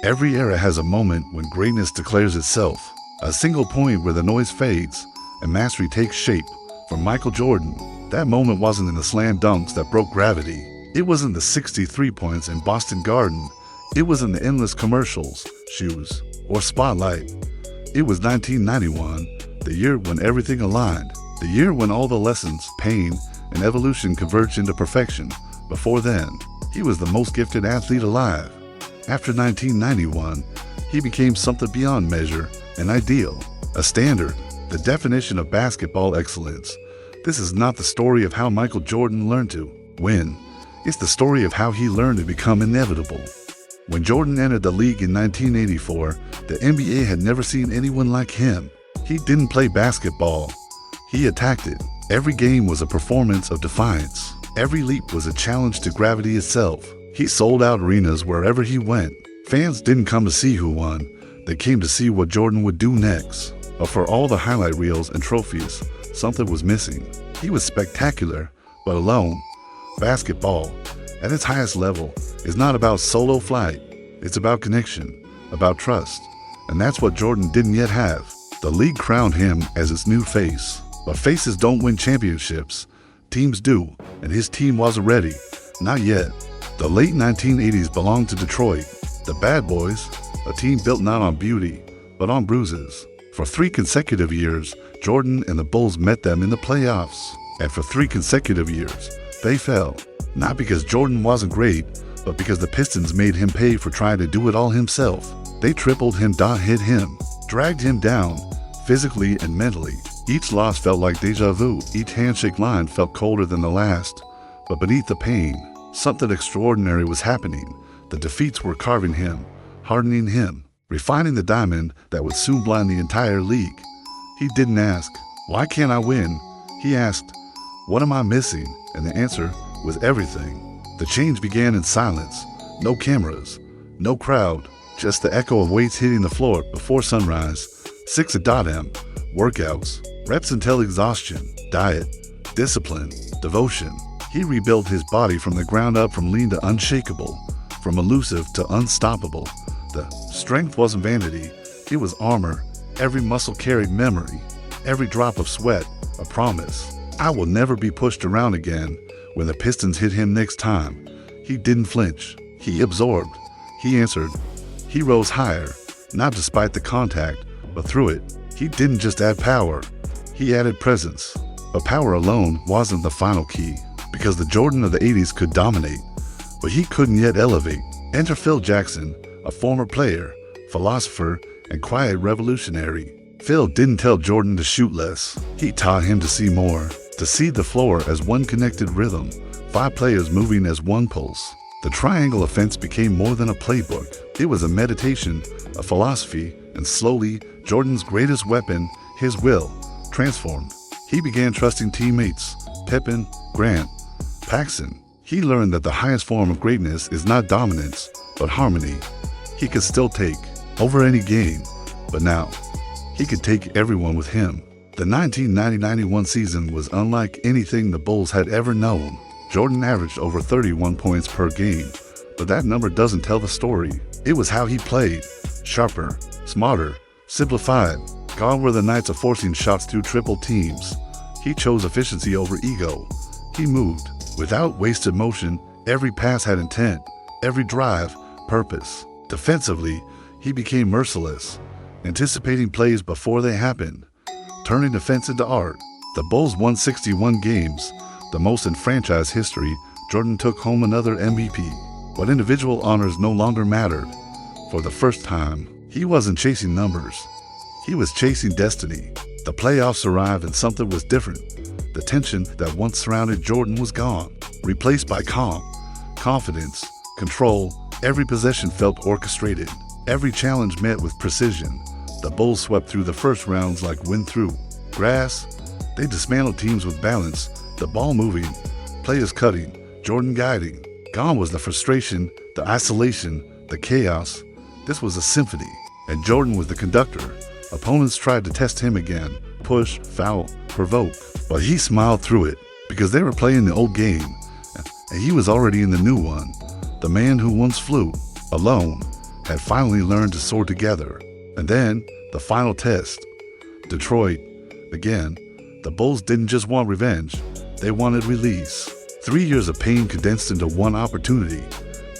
Every era has a moment when greatness declares itself, a single point where the noise fades and mastery takes shape. For Michael Jordan, that moment wasn't in the slam dunks that broke gravity. It wasn't the 63 points in Boston Garden. It was in the endless commercials, shoes, or spotlight. It was 1991, the year when everything aligned, the year when all the lessons, pain, and evolution converged into perfection. Before then, he was the most gifted athlete alive. After 1991, he became something beyond measure, an ideal, a standard, the definition of basketball excellence. This is not the story of how Michael Jordan learned to win. It's the story of how he learned to become inevitable. When Jordan entered the league in 1984, the NBA had never seen anyone like him. He didn't play basketball. He attacked it. Every game was a performance of defiance. Every leap was a challenge to gravity itself. He sold out arenas wherever he went. Fans didn't come to see who won. They came to see what Jordan would do next. But for all the highlight reels and trophies, something was missing. He was spectacular, but alone. Basketball, at its highest level, is not about solo flight. It's about connection, about trust. And that's what Jordan didn't yet have. The league crowned him as its new face. But faces don't win championships. Teams do, and his team wasn't ready. Not yet. The late 1980s belonged to Detroit, the Bad Boys, a team built not on beauty, but on bruises. For 3 consecutive years, Jordan and the Bulls met them in the playoffs. And for 3 consecutive years, they fell. Not because Jordan wasn't great, but because the Pistons made him pay for trying to do it all himself. They tripled him, hit him, dragged him down, physically and mentally. Each loss felt like deja vu. Each handshake line felt colder than the last. But beneath the pain, something extraordinary was happening. The defeats were carving him, hardening him, refining the diamond that would soon blind the entire league. He didn't ask, "Why can't I win?" He asked, "What am I missing?" And the answer was everything. The change began in silence. No cameras, no crowd, just the echo of weights hitting the floor before sunrise. 6 workouts, reps until exhaustion, diet, discipline, devotion. He rebuilt his body from the ground up, from lean to unshakable, from elusive to unstoppable. The strength wasn't vanity, it was armor. Every muscle carried memory, every drop of sweat, a promise. I will never be pushed around again. When the Pistons hit him next time, he didn't flinch. He absorbed. He answered. He rose higher, not despite the contact, but through it. He didn't just add power, he added presence. But power alone wasn't the final key, because the Jordan of the 80s could dominate, but he couldn't yet elevate. Enter Phil Jackson, a former player, philosopher, and quiet revolutionary. Phil didn't tell Jordan to shoot less. He taught him to see more, to see the floor as one connected rhythm, 5 players moving as one pulse. The triangle offense became more than a playbook. It was a meditation, a philosophy, and slowly, Jordan's greatest weapon, his will, transformed. He began trusting teammates, Pippen, Grant, Paxson. He learned that the highest form of greatness is not dominance, but harmony. He could still take over any game, but now, he could take everyone with him. The 1990-91 season was unlike anything the Bulls had ever known. Jordan averaged over 31 points per game, but that number doesn't tell the story. It was how he played, sharper, smarter, simplified. Gone were the nights of forcing shots through triple teams. He chose efficiency over ego. He moved without wasted motion. Every pass had intent, every drive, purpose. Defensively, he became merciless, anticipating plays before they happened, turning defense into art. The Bulls won 61 games, the most in franchise history. Jordan took home another MVP, but individual honors no longer mattered. For the first time, he wasn't chasing numbers. He was chasing destiny. The playoffs arrived and something was different. The tension that once surrounded Jordan was gone, replaced by calm, confidence, control. Every possession felt orchestrated. Every challenge met with precision. The Bulls swept through the first rounds like wind through grass. They dismantled teams with balance, the ball moving, players cutting, Jordan guiding. Gone was the frustration, the isolation, the chaos. This was a symphony, and Jordan was the conductor. Opponents tried to test him again, push, foul, provoke, but he smiled through it, because they were playing the old game, and he was already in the new one. The man who once flew, alone, had finally learned to soar together. And then, the final test. Detroit. Again, the Bulls didn't just want revenge, they wanted release. 3 years of pain condensed into one opportunity.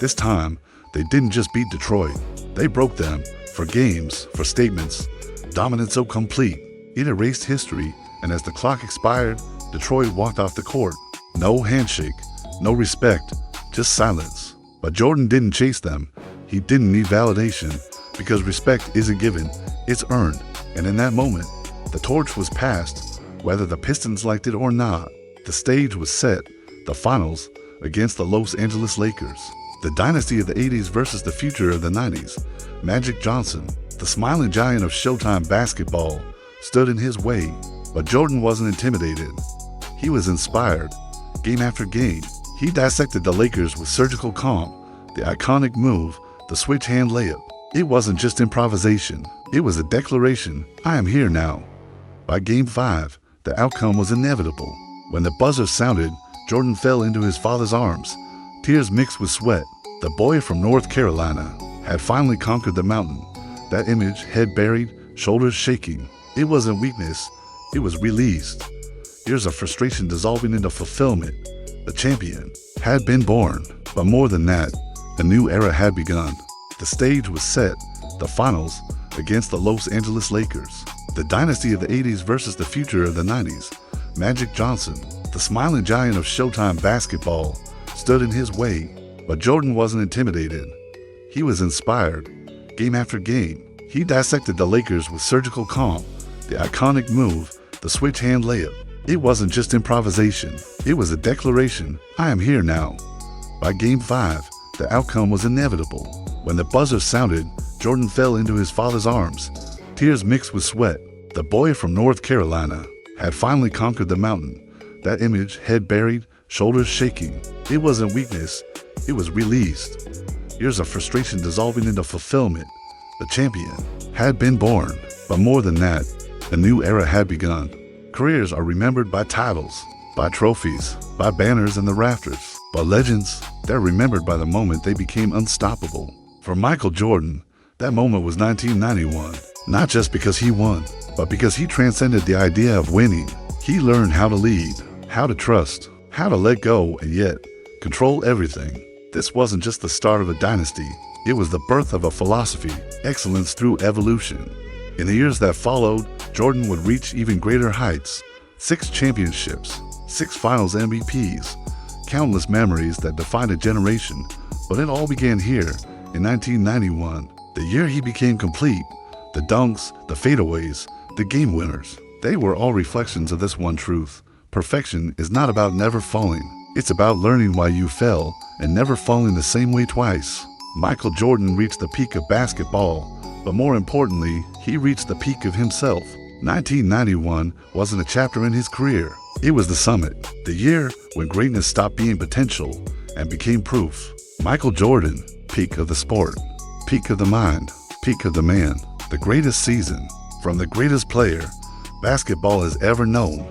This time, they didn't just beat Detroit, they broke them, for games, for statements. Dominance so complete, it erased history, and as the clock expired, Detroit walked off the court. No handshake, no respect, just silence. But Jordan didn't chase them. He didn't need validation, because respect isn't given, it's earned. And in that moment, the torch was passed, whether the Pistons liked it or not. The stage was set, the finals against the Los Angeles Lakers. The dynasty of the 80s versus the future of the 90s. Magic Johnson, the smiling giant of Showtime basketball, stood in his way, but Jordan wasn't intimidated. He was inspired. Game after game, he dissected the Lakers with surgical calm, the iconic move, the switch hand layup. It wasn't just improvisation, it was a declaration, I am here now. By Game 5, the outcome was inevitable. When the buzzer sounded, Jordan fell into his father's arms, tears mixed with sweat. The boy from North Carolina had finally conquered the mountain. That image, head buried, shoulders shaking. It wasn't weakness, it was released. Years of frustration dissolving into fulfillment. The champion had been born, but more than that, a new era had begun. The stage was set, the finals against the Los Angeles Lakers. The dynasty of the 80s versus the future of the 90s. Magic Johnson, the smiling giant of Showtime basketball, stood in his way, but Jordan wasn't intimidated. He was inspired. Game after game, he dissected the Lakers with surgical calm, the iconic move, the switch hand layup. It wasn't just improvisation, it was a declaration, I am here now. By Game 5, the outcome was inevitable. When the buzzer sounded, Jordan fell into his father's arms, tears mixed with sweat. The boy from North Carolina had finally conquered the mountain. That image, head buried, shoulders shaking. It wasn't weakness, it was released. Years of frustration dissolving into fulfillment. The champion had been born, but more than that, a new era had begun. Careers are remembered by titles, by trophies, by banners in the rafters. But legends, they're remembered by the moment they became unstoppable. For Michael Jordan, that moment was 1991. Not just because he won, but because he transcended the idea of winning. He learned how to lead, how to trust, how to let go and yet control everything. This wasn't just the start of a dynasty, it was the birth of a philosophy, excellence through evolution. In the years that followed, Jordan would reach even greater heights. 6 championships, 6 finals MVPs, countless memories that defined a generation. But it all began here in 1991, the year he became complete. The dunks, the fadeaways, the game winners, they were all reflections of this one truth. Perfection is not about never falling. It's about learning why you fell and never falling the same way twice. Michael Jordan reached the peak of basketball, but more importantly, he reached the peak of himself. 1991 wasn't a chapter in his career. It was the summit, the year when greatness stopped being potential and became proof. Michael Jordan, peak of the sport, peak of the mind, peak of the man. The greatest season from the greatest player basketball has ever known.